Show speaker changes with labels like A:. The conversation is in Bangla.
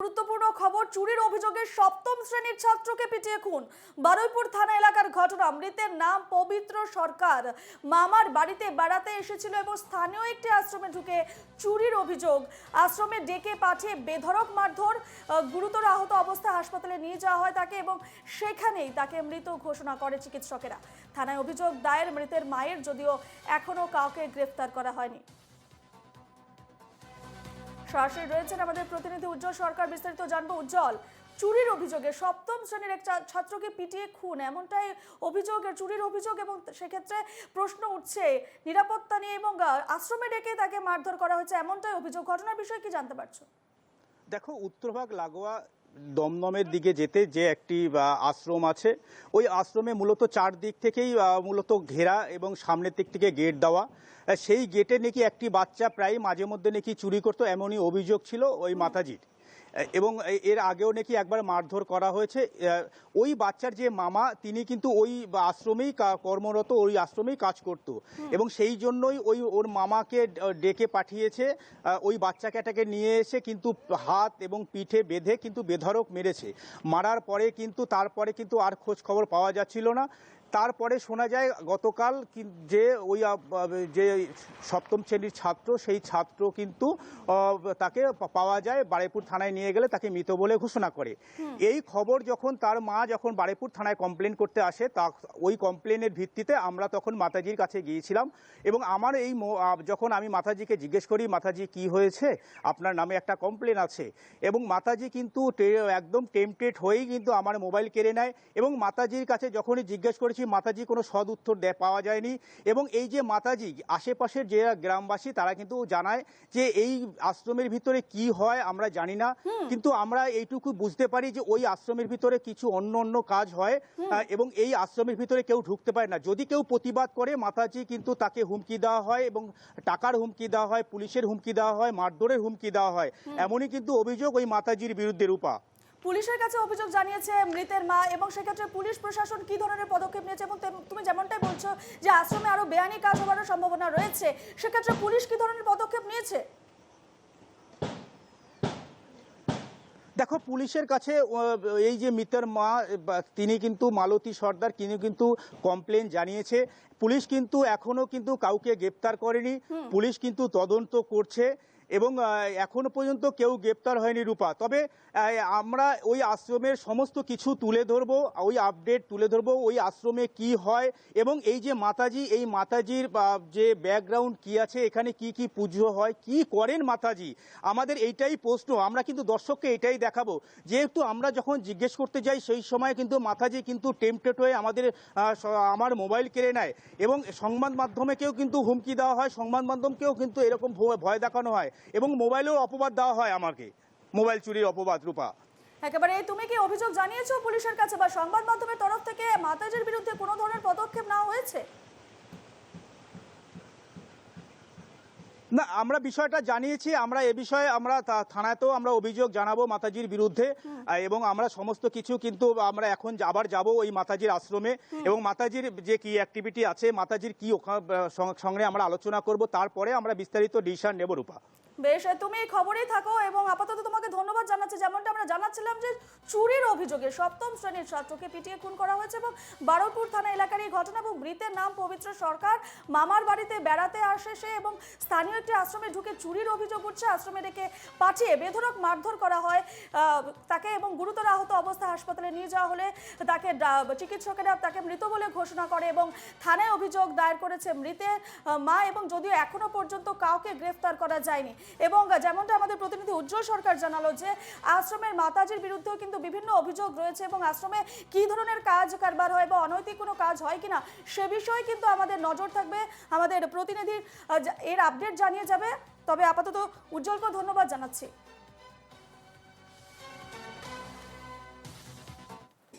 A: গুরুত্বপূর্ণ খবর, চুরির অভিযোগে সপ্তম শ্রেণীর ছাত্রকে পিটিয়ে খুন। বারুইপুর থানা এলাকার ঘটনা। মৃতের নাম পবিত্র সরকার। মামার বাড়িতে বেড়াতে এসেছিল এবং স্থানীয় একটি আশ্রমে ঢুকে চুরির অভিযোগ। আশ্রমে ডেকে পাঠিয়ে বেধড়ক মারধর, গুরুতর আহত অবস্থায় হাসপাতালে নিয়ে যাওয়া হয় তাকে এবং সেখানেই তাকে মৃত ঘোষণা করে চিকিৎসকেরা। থানায় অভিযোগ দায়ের মৃতের মায়ের, যদিও এখনো কাউকে গ্রেফতার করা হয়নি। সরাসরি রয়েছেন আমাদের প্রতিনিধি উজ্জ্বল সরকার, বিস্তারিত জানবো। উজ্জ্বল, চুরির অভিযোগে সপ্তম শ্রেণীর এক ছাত্রকে পিটিয়ে খুন, এমনটাই অভিযোগ, চুরির অভিযোগ, এবং সেক্ষেত্রে প্রশ্ন উঠছে নিরাপত্তা নিয়ে এবং আশ্রমে ডেকে তাকে মারধর করা হয়েছে, এমনটাই অভিযোগ। ঘটনার বিষয়ে কি জানতে পারছো?
B: দেখো, উত্তরভাগ লাগোয়া দমদমের দিকে যেতে যে একটি আশ্রম আছে, ওই আশ্রমে মূলত চারদিক থেকেই মূলত ঘেরা এবং সামনের দিক থেকে গেট দেওয়া। সেই গেটে নাকি একটি বাচ্চা প্রায় মাঝে মধ্যে নাকি চুরি করতো, এমনই অভিযোগ ছিল ওই মাতাজির। এবং এর আগেও নাকি একবার মারধর করা হয়েছে। ওই বাচ্চার যে মামা, তিনি কিন্তু ওই আশ্রমেই কর্মরত, ওই আশ্রমেই কাজ করত, এবং সেই জন্যই ওর মামাকে ডেকে পাঠিয়েছে ওই বাচ্চাটাকে নিয়ে এসে কিন্তু হাত এবং পিঠে বেঁধে কিন্তু বেধড়ক মেরেছে। মারার পরে কিন্তু তারপরে কিন্তু আর খোঁজ খবর পাওয়া যাচ্ছিল না। তারপরে শোনা যায় গতকাল যে ওই যে সপ্তম শ্রেণীর ছাত্র, সেই ছাত্র কিন্তু তাকে পাওয়া যায়, বারুইপুর থানায় নিয়ে গেলে তাকে মৃত বলে ঘোষণা করে। এই খবর যখন তার মা যখন বারুইপুর থানায় কমপ্লেন করতে আসে, তা ওই কমপ্লেনের ভিত্তিতে আমরা তখন মাতাজির কাছে গিয়েছিলাম। এবং আমার যখন আমি মাতাজিকে জিজ্ঞেস করি, মাতাজি কি হয়েছে, আপনার নামে একটা কমপ্লেন আছে, এবং মাতাজি কিন্তু একদম টেম্পটেড হয়েই কিন্তু আমার মোবাইল কেড়ে নেয়। এবং মাতাজির কাছে যখনই জিজ্ঞেস করেছি, মাতাজি কোনো সদ উত্তর পাওয়া যায়নি। এবং এই যে মাতাজি, আশেপাশের যে গ্রামবাসী তারা কিন্তু জানায় যে এই আশ্রমের ভিতরে কি হয় আমরা জানি না, কিন্তু আমরা এইটুকু বুঝতে পারি যে ওই আশ্রমের ভিতরে কিছু অন্য কাজ হয়, এবং এই আশ্রমের ভিতরে কেউ ঢুকতে পারে না। যদি কেউ প্রতিবাদ করে, মাতাজি কিন্তু তাকে হুমকি দেওয়া হয়, এবং টাকার হুমকি দেওয়া হয়, পুলিশের হুমকি দেওয়া হয়, মারধরের হুমকি দেওয়া হয়। এমনই কিন্তু অভিযোগ ওই মাতাজির বিরুদ্ধে। রূপা,
A: পুলিশের কাছে অভিযোগ জানিয়েছে মৃতের মা, এবং সেক্ষেত্রে পুলিশ প্রশাসন কি ধরনের পদক্ষেপ নিয়েছে? এবং তুমি যেমনটাই বলছো যে আশ্রমে আরো বেআইনি কাজ হওয়ার সম্ভাবনা রয়েছে, সেক্ষেত্রে পুলিশ কি ধরনের পদক্ষেপ নিয়েছে?
B: দেখো, পুলিশের কাছে এই যে মৃতের মা, তিনি কিন্তু মালতী সর্দার, তিনি কিন্তু কমপ্লেন জানিয়েছে। পুলিশ কিন্তু এখনো কিন্তু কাউকে গ্রেপ্তার করেনি। পুলিশ কিন্তু তদন্ত করছে, এবং এখনো পর্যন্ত কেউ গ্রেপ্তার হয়নি। রূপা, তবে আমরা ওই আশ্রমের সমস্ত কিছু তুলে ধরবো, ওই আপডেট তুলে ধরবো, ওই আশ্রমে কি হয়, এবং এই যে মাতাজি, এই মাতাজির যে ব্যাকগ্রাউন্ড কি আছে, এখানে কি কি পুজো হয়, কি করেন মাতাজি, আমাদের এইটাই প্রশ্ন। আমরা কিন্তু দর্শককে এটাই দেখাবো। যেহেতু আমরা যখন জিজ্ঞেস করতে যাই, সেই সময় কিন্তু মাতাজি কিন্তু টেম্পটেড হয়ে আমার মোবাইল কেড়ে নেয়, এবং সংবাদ মাধ্যমেকেও কিন্তু হুমকি দেওয়া হয়, সংবাদ মাধ্যমকেও কিন্তু এরকম ভয় দেখানো হয়, এবং মোবাইলেও অপবাদ দেওয়া হয় আমাকে, মোবাইল চুরির অপবাদ। রূপা,
A: একেবারে, তুমি কি অভিযোগ জানিয়েছো পুলিশের কাছে, বা সংবাদ মাধ্যমের তরফ থেকে মাতাজির বিরুদ্ধে কোনো ধরনের পদক্ষেপ নেওয়া হয়েছে?
B: না, আমরা বিষয়টা জানিয়েছি। আমরা এ বিষয়ে আমরা থানাতেও আমরা অভিযোগ জানাবো মাতাজির বিরুদ্ধে, এবং আমরা সমস্ত কিছু কিন্তু আমরা এখন আবার যাব ওই মাতাজির আশ্রমে, এবং মাতাজির যে কি অ্যাক্টিভিটি আছে, মাতাজির কি সঙ্গে আমরা আলোচনা করব, তারপরে আমরা বিস্তারিত ডিসিশন নেব। রূপা,
A: বেশ, তুমি এই খবরেই থাকো, এবং আপাতত তোমাকে ধন্যবাদ জানাচ্ছি। যেমনটা আমরা জানাচ্ছিলাম যে চুরির অভিযোগে সপ্তম শ্রেণীর ছাত্রকে পিটিয়ে খুন করা হয়েছে, এবং বারুইপুর থানা এলাকার এই ঘটনা, এবং মৃতের নাম পবিত্র সরকার। মামার বাড়িতে বেড়াতে আসে সে, এবং স্থানীয় একটি আশ্রমে ঢুকে চুরির অভিযোগ উঠছে। আশ্রমে ডেকে পাঠিয়ে বেধড়ক মারধর করা হয় তাকে, এবং গুরুতর আহত অবস্থায় হাসপাতালে নিয়ে যাওয়া হলে তাকে চিকিৎসকেরা তাকে মৃত বলে ঘোষণা করে, এবং থানায় অভিযোগ দায়ের করেছে মৃতের মা, এবং যদিও এখনো পর্যন্ত কাউকে গ্রেফতার করা যায়নি। এবং যেমনটা আমাদের প্রতিনিধি উজ্জ্বল সরকার জানালো যে আশ্রমের মাতাজির বিরুদ্ধেও কিন্তু বিভিন্ন অভিযোগ রয়েছে, এবং আশ্রমে কি ধরনের কাজ কারবার হয় বা অনৈতিক কোনো কাজ হয় কিনা, সে বিষয়ে কিন্তু আমাদের নজর থাকবে। আমাদের প্রতিনিধির এর আপডেট জানিয়ে যাবে। তবে আপাতত উজ্জ্বলকে ধন্যবাদ জানাচ্ছি।